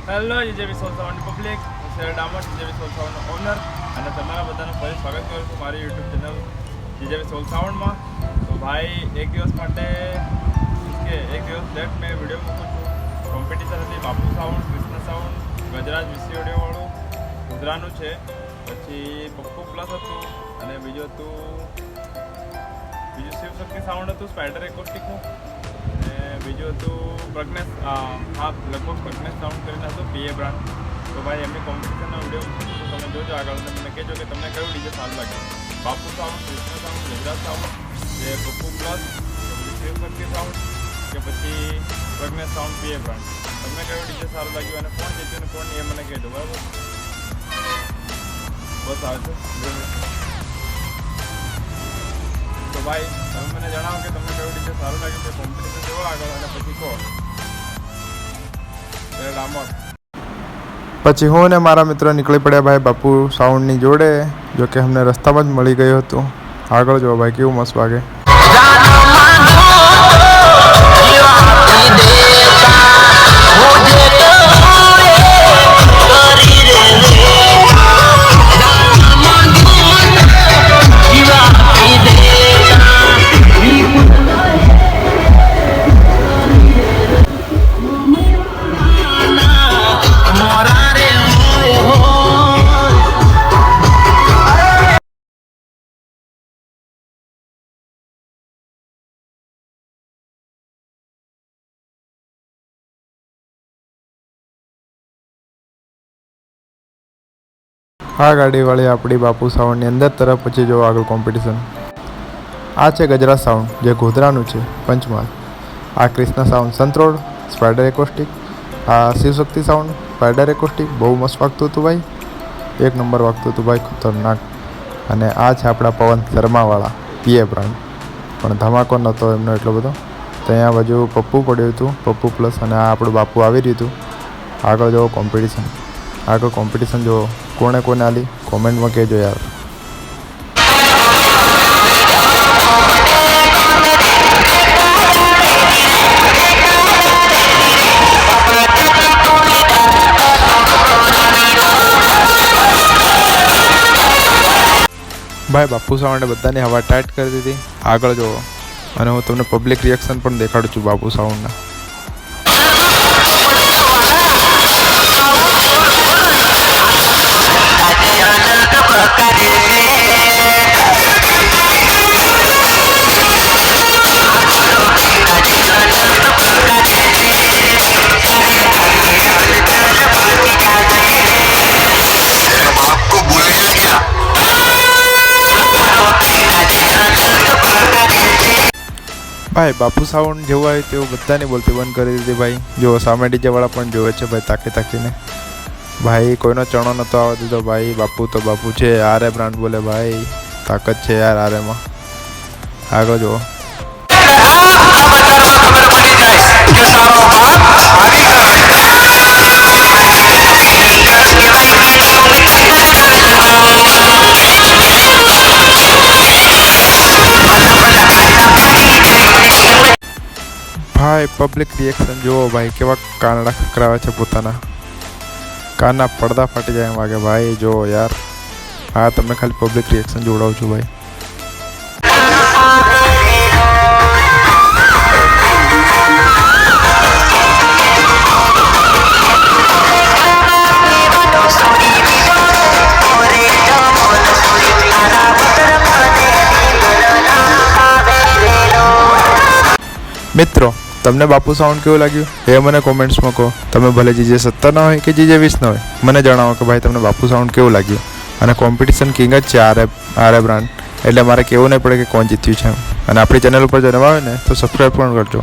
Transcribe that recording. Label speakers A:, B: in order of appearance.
A: Hello જીજેવી સોલ sound public, હું share ડામર જીજેવી સોલ સાઉન્ડનો honour અને તમારા બધાનું ફરી સ્વાગત કરું છું મારી યુટ્યુબ ચેનલ જીજેવી સોલ સાઉન્ડમાં. તો ભાઈ એક દિવસ માટે એક દિવસ લેટ મેં વિડીયો મૂકું છું. કોમ્પિટિશન હતી બાપુ સાઉન્ડ, કૃષ્ણ સાઉન્ડ, ગજરાજ વિસી ઓડિયોવાળું ગોધરાનું છે, પછી પપ્પુ પ્લસ હતું અને બીજું શિવશક્તિ સાઉન્ડ હતું સ્પાઈડર એકોસ્ટિકનું, અને બીજું હતું પ્રજ્ઞેશ લગભગ પ્રજ્ઞેશ સાઉન્ડ કરીને હતું પીએ બ્રાન્ડ. તો ભાઈ એમની કોમ્પિટિશનનો વિડીયો તમે જોજો આગળ અને મને કહેજો કે તમને કયું ડીજે સારું લાગ્યું. બાપુ sound, Krishna sound, Gujarat sound, જે પપ્પુ પ્લસ, શિવશક્તિ સાઉન્ડ કે પછી પ્રજ્ઞેશ સાઉન્ડ પીએ બ્રાન્ડ, તમને કયું ડીજે સારું લાગ્યું અને કોણ જીત્યું ને કોણ નહીં એ મને કહેજો. બરાબર, બસ આવે છે. તો ભાઈ તમે મને જણાવો કે તમને કયું ડીજે સારું લાગ્યું, કે કોમ્પિટિશન જેવો આગળ અને પછી કહો. ડામર
B: પછી હું ને મારા મિત્રો નીકળી પડ્યા ભાઈ બાપુ સાઉન્ડની જોડે. જો કે અમને રસ્તામાં જ મળી ગયું હતું. આગળ જો ભાઈ કેવું મસ્ત વાગે. આ ગાડીવાળી આપણી બાપુ સાઉન્ડની અંદર તરફ. પછી જો આગળ કોમ્પિટિશન. આ છે ગજરાજ સાઉન્ડ જે ગોધરાનું છે પંચમહાલ. આ કૃષ્ણ સાઉન્ડ સંતરોડ સ્પાઈડર એકોસ્ટિક. આ શિવશક્તિ સાઉન્ડ સ્પાઈડર એકોસ્ટિક. બહુ મસ્ત વાગતું હતું ભાઈ, એક નંબર વાગતું હતું ભાઈ, ખતરનાક. અને આ છે આપણા પવન શર્માવાળા પીએ બ્રાન્ડ, પણ ધમાકો નહોતો એમનો એટલો બધો. તો અહીંયા બાજુ પપ્પુ પડ્યું હતું, પપ્પુ પ્લસ, અને આ આપણું બાપુ આવી રહ્યું હતું. આગળ જો કોમ્પિટિશન, આગળ કોમ્પિટિશન જો કોને કોને આલી કોમેન્ટમાં કહેજો યાર. ભાઈ બાપુ સાઉન્ડે બધાની હવા ટાઈટ કરી દીધી. આગળ જુઓ અને હું તમને પબ્લિક રિએક્શન પણ દેખાડું છું બાપુ સાઉન્ડના. ભાઈ બાપુ સાઉન્ડ જેવું આવ્યું તેવું બધાની બોલતી બંધ કરી દીધી ભાઈ. જો સામે ડીજેવાળા પણ જોવે છે ભાઈ તાકી તાકીને. ભાઈ કોઈનો ચણો નહોતો આવવા દીધો ભાઈ. બાપુ તો બાપુ છે. આરે બ્રાન્ડ બોલે ભાઈ, તાકાત છે યાર આરેમાં. આગળ જુઓ. ભાઈ પબ્લિક રિએક્શન જુઓ ભાઈ, કેવા કાનડા ખકરાવે છે પોતાના. કાનના પડદા ફાટી જાય એમ વાગે ભાઈ. જો યાર, હા તમને ખાલી પબ્લિક રિએક્શન જોડાવું છું ભાઈ. મિત્રો તમને બાપુ સાઉન્ડ કેવું લાગ્યું એ મને કોમેન્ટ્સમાં કહો. તમે ભલે જીજે 70 ના હોય કે જીજે 20 ના હોય, મને જણાવો કે ભાઈ તમને બાપુ સાઉન્ડ કેવું લાગ્યું. અને કોમ્પિટિશન કિંગ જ છે આરે બ્રાન્ડ, એટલે મારે કહેવું નહીં પડે કે કોણ જીત્યું છે. અને આપણી ચેનલ ઉપર જો નવા આવે ને તો સબસ્ક્રાઈબ પણ કરજો.